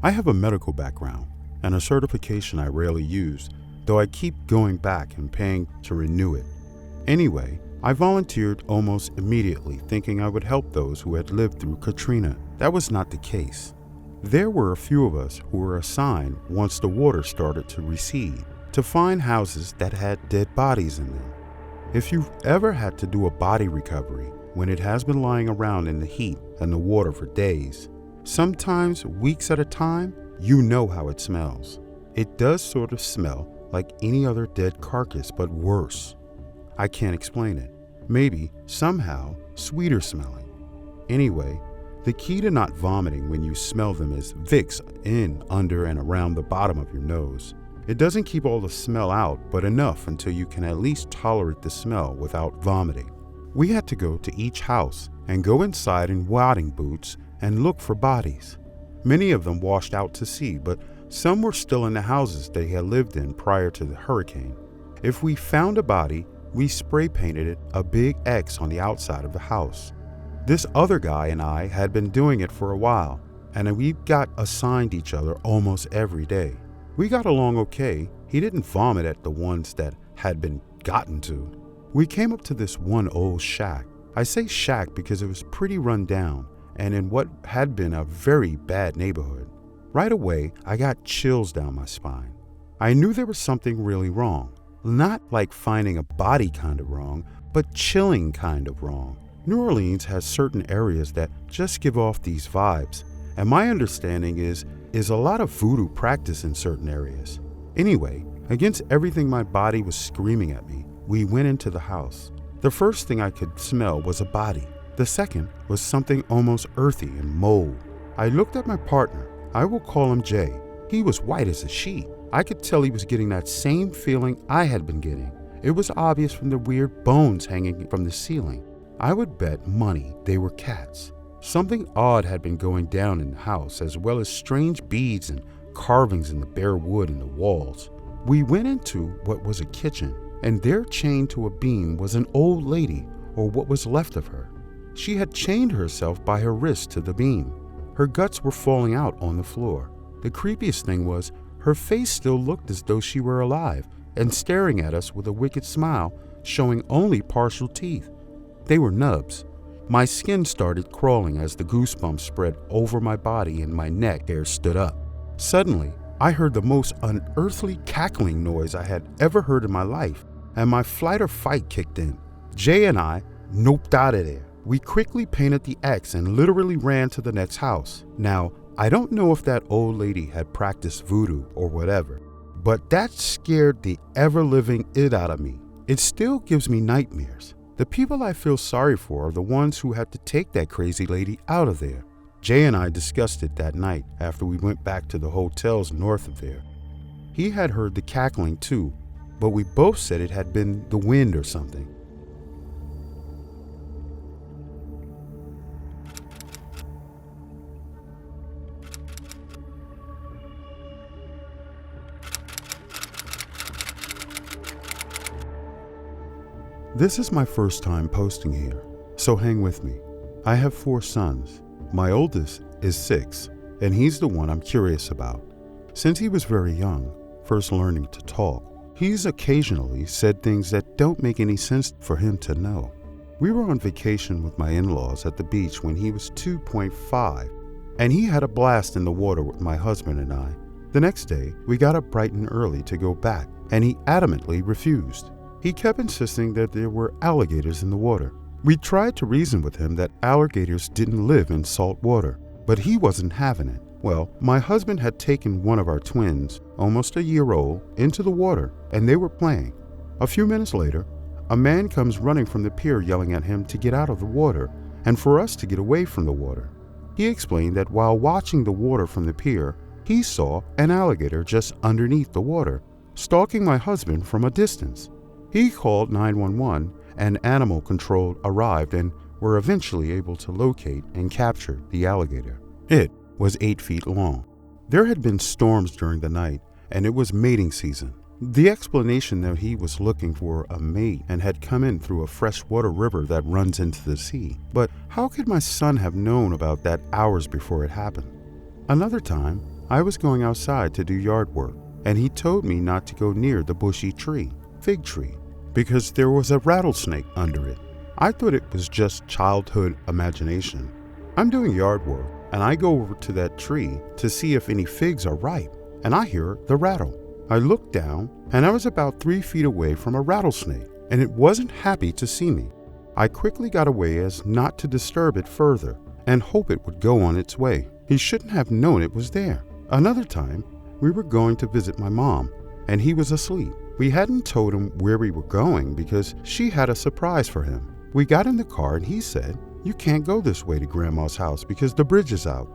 I have a medical background and a certification I rarely use, though I keep going back and paying to renew it. Anyway, I volunteered almost immediately, thinking I would help those who had lived through Katrina. That was not the case. There were a few of us who were assigned, once the water started to recede, to find houses that had dead bodies in them. If you've ever had to do a body recovery when it has been lying around in the heat and the water for days, sometimes weeks at a time, you know how it smells. It does sort of smell like any other dead carcass, but worse. I can't explain it. Maybe, somehow, sweeter smelling. Anyway, the key to not vomiting when you smell them is Vicks in, under, and around the bottom of your nose. It doesn't keep all the smell out, but enough until you can at least tolerate the smell without vomiting. We had to go to each house and go inside in wading boots and look for bodies. Many of them washed out to sea, but some were still in the houses they had lived in prior to the hurricane. If we found a body, we spray painted it a big X on the outside of the house. This other guy and I had been doing it for a while, and we got assigned each other almost every day. We got along okay. He didn't vomit at the ones that had been gotten to. We came up to this one old shack. I say shack because it was pretty run down and in what had been a very bad neighborhood. Right away, I got chills down my spine. I knew there was something really wrong. Not like finding a body kind of wrong, but chilling kind of wrong. New Orleans has certain areas that just give off these vibes, and my understanding is a lot of voodoo practice in certain areas. Anyway, against everything my body was screaming at me, we went into the house. The first thing I could smell was a body. The second was something almost earthy and mold. I looked at my partner. I will call him Jay. He was white as a sheet. I could tell he was getting that same feeling I had been getting. It was obvious from the weird bones hanging from the ceiling. I would bet money they were cats. Something odd had been going down in the house, as well as strange beads and carvings in the bare wood in the walls. We went into what was a kitchen, and there chained to a beam was an old lady, or what was left of her. She had chained herself by her wrist to the beam. Her guts were falling out on the floor. The creepiest thing was, her face still looked as though she were alive and staring at us with a wicked smile, showing only partial teeth. They were nubs. My skin started crawling as the goosebumps spread over my body and my neck hair stood up. Suddenly, I heard the most unearthly cackling noise I had ever heard in my life, and my flight or fight kicked in. Jay and I noped out of there. We quickly painted the X and literally ran to the next house. Now, I don't know if that old lady had practiced voodoo or whatever, but that scared the ever-living it out of me. It still gives me nightmares. The people I feel sorry for are the ones who had to take that crazy lady out of there. Jay and I discussed it that night after we went back to the hotels north of there. He had heard the cackling too, but we both said it had been the wind or something. This is my first time posting here, so hang with me. I have 4 sons. My oldest is 6, and he's the one I'm curious about. Since he was very young, first learning to talk, he's occasionally said things that don't make any sense for him to know. We were on vacation with my in-laws at the beach when he was 2.5, and he had a blast in the water with my husband and I. The next day, we got up bright and early to go back, and he adamantly refused. He kept insisting that there were alligators in the water. We tried to reason with him that alligators didn't live in salt water, but he wasn't having it. Well, my husband had taken one of our twins, almost a year old, into the water, and they were playing. A few minutes later, a man comes running from the pier yelling at him to get out of the water and for us to get away from the water. He explained that while watching the water from the pier, he saw an alligator just underneath the water, stalking my husband from a distance. He called 911 and animal control arrived and were eventually able to locate and capture the alligator. It was 8 feet long. There had been storms during the night and it was mating season. The explanation that he was looking for a mate and had come in through a freshwater river that runs into the sea. But how could my son have known about that hours before it happened? Another time, I was going outside to do yard work, and he told me not to go near the bushy tree, fig tree, because there was a rattlesnake under it. I thought it was just childhood imagination. I'm doing yard work, and I go over to that tree to see if any figs are ripe, and I hear the rattle. I looked down, and I was about 3 feet away from a rattlesnake, and it wasn't happy to see me. I quickly got away as not to disturb it further and hope it would go on its way. He shouldn't have known it was there. Another time, we were going to visit my mom, and he was asleep. We hadn't told him where we were going because she had a surprise for him. We got in the car and he said, "You can't go this way to Grandma's house because the bridge is out."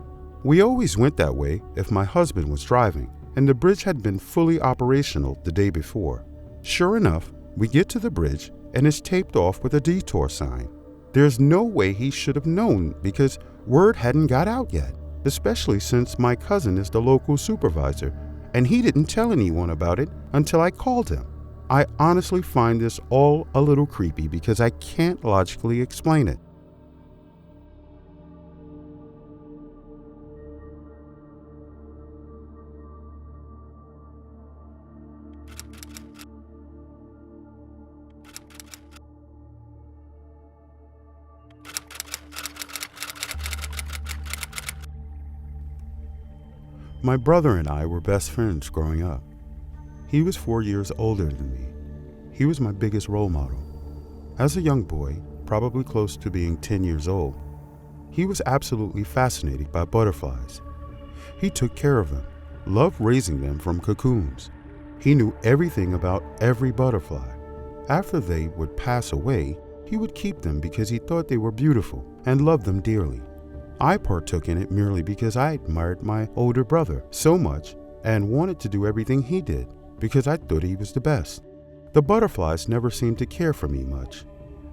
We always went that way if my husband was driving, and the bridge had been fully operational the day before. Sure enough, we get to the bridge and it's taped off with a detour sign. There's no way he should have known because word hadn't got out yet, especially since my cousin is the local supervisor and he didn't tell anyone about it until I called him. I honestly find this all a little creepy because I can't logically explain it. My brother and I were best friends growing up. He was 4 years older than me. He was my biggest role model. As a young boy, probably close to being 10 years old, he was absolutely fascinated by butterflies. He took care of them, loved raising them from cocoons. He knew everything about every butterfly. After they would pass away, he would keep them because he thought they were beautiful and loved them dearly. I partook in it merely because I admired my older brother so much and wanted to do everything he did because I thought he was the best. The butterflies never seemed to care for me much.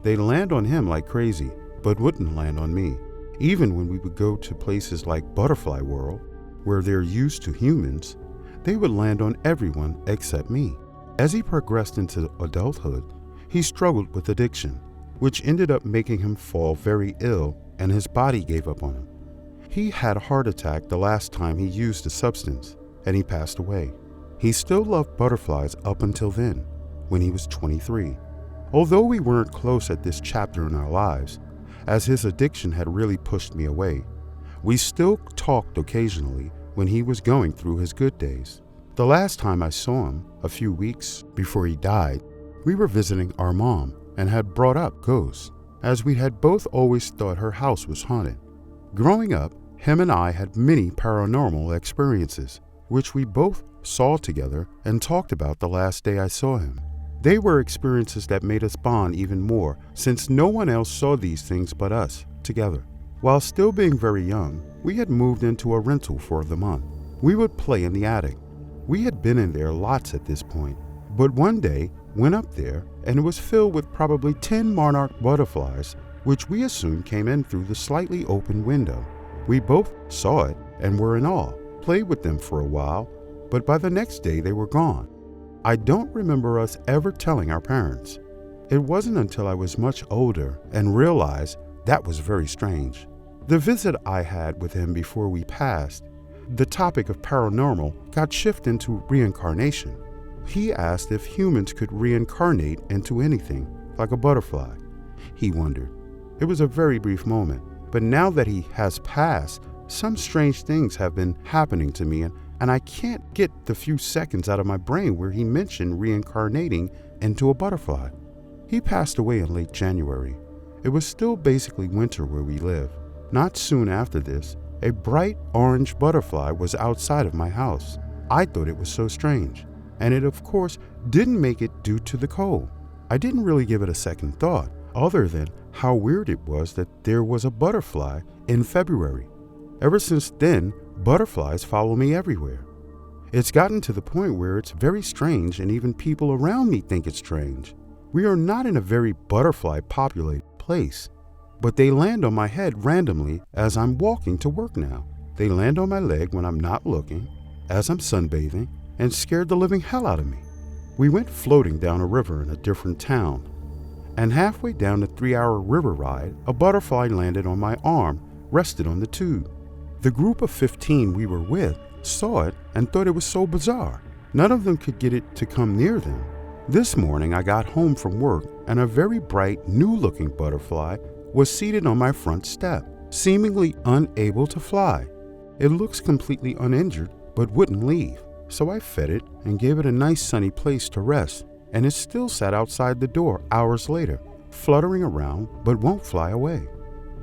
They'd land on him like crazy, but wouldn't land on me. Even when we would go to places like Butterfly World, where they're used to humans, they would land on everyone except me. As he progressed into adulthood, he struggled with addiction, which ended up making him fall very ill and his body gave up on him. He had a heart attack the last time he used the substance, and he passed away. He still loved butterflies up until then, when he was 23. Although we weren't close at this chapter in our lives, as his addiction had really pushed me away, we still talked occasionally when he was going through his good days. The last time I saw him, a few weeks before he died, we were visiting our mom and had brought up ghosts, as we had both always thought her house was haunted. Growing up, him and I had many paranormal experiences, which we both saw together and talked about the last day I saw him. They were experiences that made us bond even more since no one else saw these things but us together. While still being very young, we had moved into a rental for the month. We would play in the attic. We had been in there lots at this point, but one day went up there and it was filled with probably 10 monarch butterflies, which we assumed came in through the slightly open window. We both saw it and were in awe, played with them for a while, but by the next day they were gone. I don't remember us ever telling our parents. It wasn't until I was much older and realized that was very strange. The visit I had with him before we passed, the topic of paranormal got shifted into reincarnation. He asked if humans could reincarnate into anything, like a butterfly. He wondered. It was a very brief moment, but now that he has passed, some strange things have been happening to me and I can't get the few seconds out of my brain where he mentioned reincarnating into a butterfly. He passed away in late January. It was still basically winter where we live. Not soon after this, a bright orange butterfly was outside of my house. I thought it was so strange, and it of course didn't make it due to the cold. I didn't really give it a second thought, other than how weird it was that there was a butterfly in February. Ever since then, butterflies follow me everywhere. It's gotten to the point where it's very strange and even people around me think it's strange. We are not in a very butterfly-populated place, but they land on my head randomly as I'm walking to work now. They land on my leg when I'm not looking, as I'm sunbathing, and scared the living hell out of me. We went floating down a river in a different town, and halfway down the 3-hour river ride, a butterfly landed on my arm, rested on the tube. The group of 15 we were with saw it and thought it was so bizarre. None of them could get it to come near them. This morning I got home from work and a very bright, new-looking butterfly was seated on my front step, seemingly unable to fly. It looks completely uninjured but wouldn't leave, so I fed it and gave it a nice sunny place to rest, and it still sat outside the door hours later, fluttering around but won't fly away.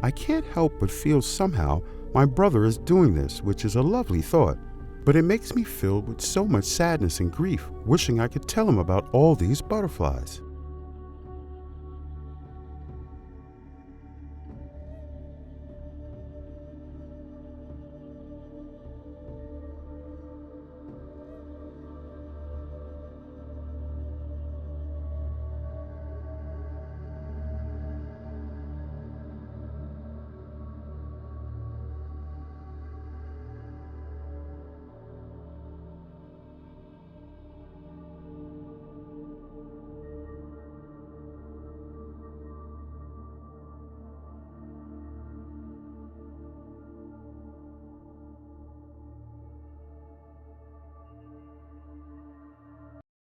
I can't help but feel somehow my brother is doing this, which is a lovely thought, but it makes me filled with so much sadness and grief, wishing I could tell him about all these butterflies.